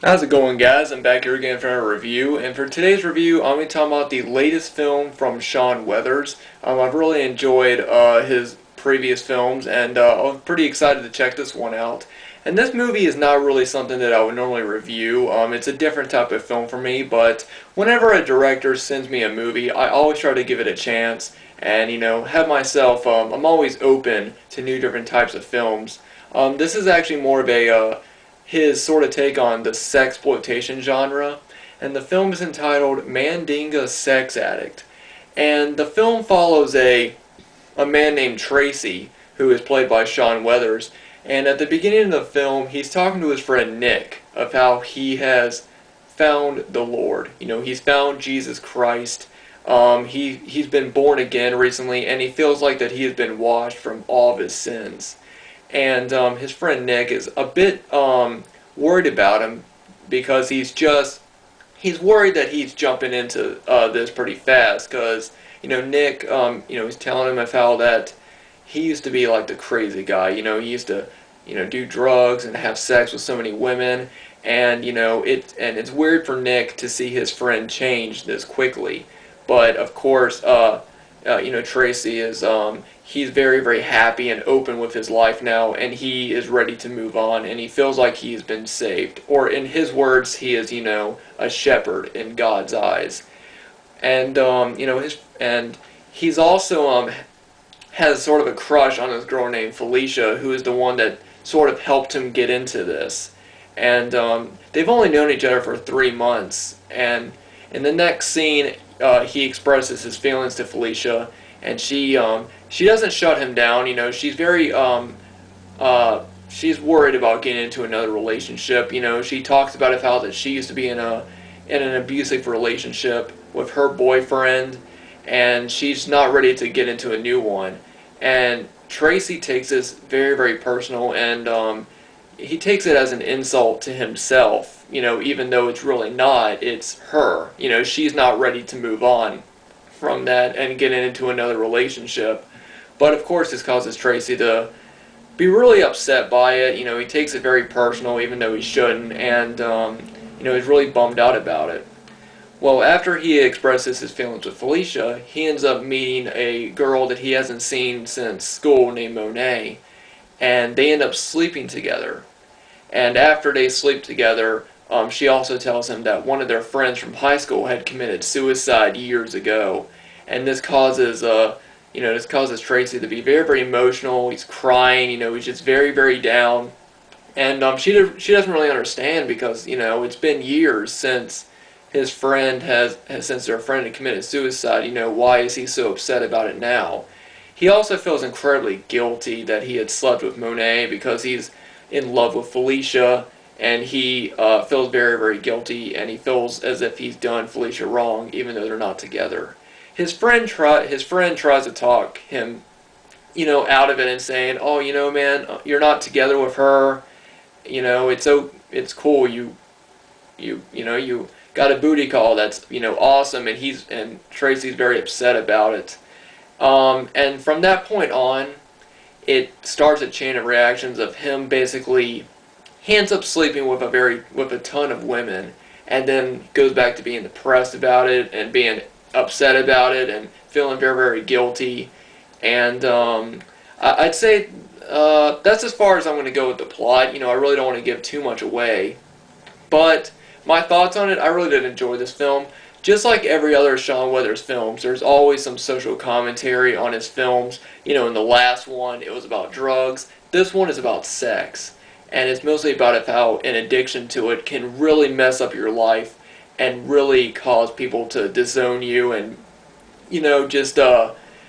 How's it going, guys? I'm back here again for a review, and for today's review, I'm going to talk about the latest film from Sean Weathers. I've really enjoyed his previous films, and I'm pretty excited to check this one out. And this movie is not really something that I would normally review. It's a different type of film for me, but whenever a director sends me a movie, I always try to give it a chance, and have myself. I'm always open to new different types of films. This is actually more of a his sort of take on the sexploitation genre, and the film is entitled Mandingo Sex Addict. And the film follows a man named Tracy, who is played by Sean Weathers, and at the beginning of the film, he's talking to his friend Nick of how he has found the Lord. He's found Jesus Christ. He's been born again recently, and he feels like that he has been washed from all of his sins. And his friend Nick is a bit worried about him because he's worried that he's jumping into this pretty fast because Nick he's telling him of how that he used to be like the crazy guy. He used to do drugs and have sex with so many women, and it's weird for Nick to see his friend change this quickly. But of course, Tracy is he's very, very happy and open with his life now, and he is ready to move on, and he feels like he's been saved. Or in his words, he is, a shepherd in God's eyes. And he's also has sort of a crush on this girl named Felicia, who is the one that sort of helped him get into this. And they've only known each other for 3 months, and in the next scene, he expresses his feelings to Felicia, and she doesn't shut him down. She's very she's worried about getting into another relationship. She talks about how that she used to be in an abusive relationship with her boyfriend, and she's not ready to get into a new one. And Tracy takes this very, very personal, and he takes it as an insult to himself. Even though it's really not, it's her. She's not ready to move on from that and get into another relationship. But of course, this causes Tracy to be really upset by it. He takes it very personal, even though he shouldn't, and he's really bummed out about it. Well, after he expresses his feelings with Felicia, he ends up meeting a girl that he hasn't seen since school named Monet, and they end up sleeping together. And after they sleep together, she also tells him that one of their friends from high school had committed suicide years ago, and this causes Tracy to be very, very emotional. He's crying. He's just very, very down, and she doesn't really understand because it's been years since his friend since their friend had committed suicide. Why is he so upset about it now? He also feels incredibly guilty that he had slept with Monet because he's in love with Felicia, and he feels very, very guilty, and he feels as if he's done Felicia wrong, even though they're not together. His friend tries to talk him, out of it and saying, "Oh, man, you're not together with her. It's cool. You got a booty call. That's awesome." And Tracy's very upset about it. And from that point on, it starts a chain of reactions of him basically. He ends up sleeping with a ton of women, and then goes back to being depressed about it and being upset about it and feeling very, very guilty. And I'd say that's as far as I'm going to go with the plot. I really don't want to give too much away, but my thoughts on it, I really did enjoy this film. Just like every other Sean Weathers films, there's always some social commentary on his films. In the last one, it was about drugs. This one is about sex. And it's mostly about how an addiction to it can really mess up your life and really cause people to disown you and, just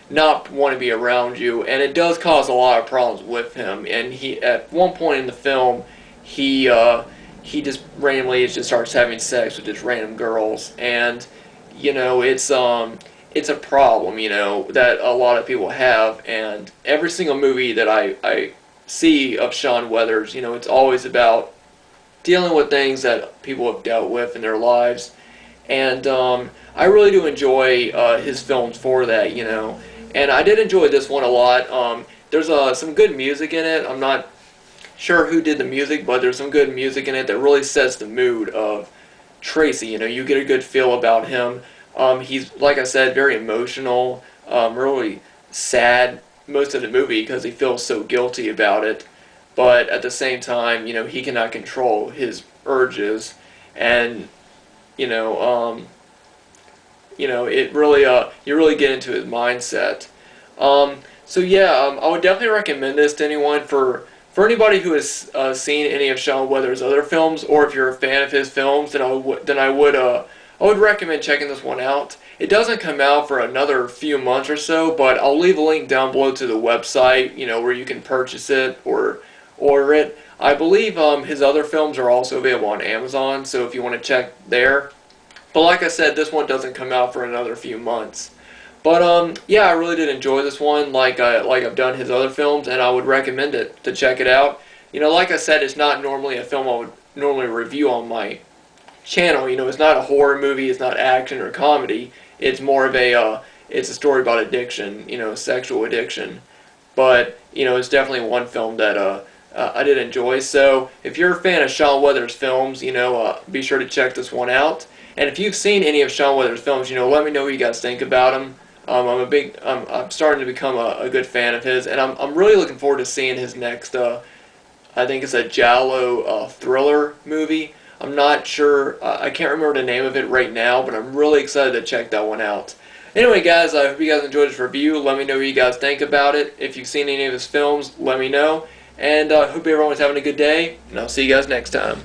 not want to be around you. And it does cause a lot of problems with him. And at one point in the film, he just randomly just starts having sex with just random girls. And, it's a problem, that a lot of people have. And every single movie that I see of Sean Weathers, it's always about dealing with things that people have dealt with in their lives, and I really do enjoy his films for that, and I did enjoy this one a lot. There's some good music in it. I'm not sure who did the music, but there's some good music in it that really sets the mood of Tracy. You know, you get a good feel about him. He's, like I said, very emotional, really sad most of the movie because he feels so guilty about it. But at the same time, you know, he cannot control his urges, and you know, it really, you really get into his mindset. So yeah, I would definitely recommend this to anyone for anybody who has seen any of Sean Weathers' other films, or if you're a fan of his films, then I would recommend checking this one out. It doesn't come out for another few months or so, but I'll leave a link down below to the website, you know, where you can purchase it or order it. I believe his other films are also available on Amazon, so if you want to check there. But like I said, this one doesn't come out for another few months. But yeah, I really did enjoy this one, like I've done his other films, and I would recommend it to check it out. You know, like I said, it's not normally a film I would normally review on my channel. You know, it's not a horror movie, it's not action or comedy. It's more of it's a story about addiction, you know, sexual addiction. But you know, it's definitely one film that I did enjoy. So if you're a fan of Sean Weathers' films, you know, be sure to check this one out. And if you've seen any of Sean Weathers' films, you know, let me know what you guys think about them. I'm starting to become a good fan of his, and I'm really looking forward to seeing his next. I think it's a giallo thriller movie. I'm not sure. I can't remember the name of it right now, but I'm really excited to check that one out. Anyway, guys, I hope you guys enjoyed this review. Let me know what you guys think about it. If you've seen any of his films, let me know. And I hope everyone's having a good day, and I'll see you guys next time.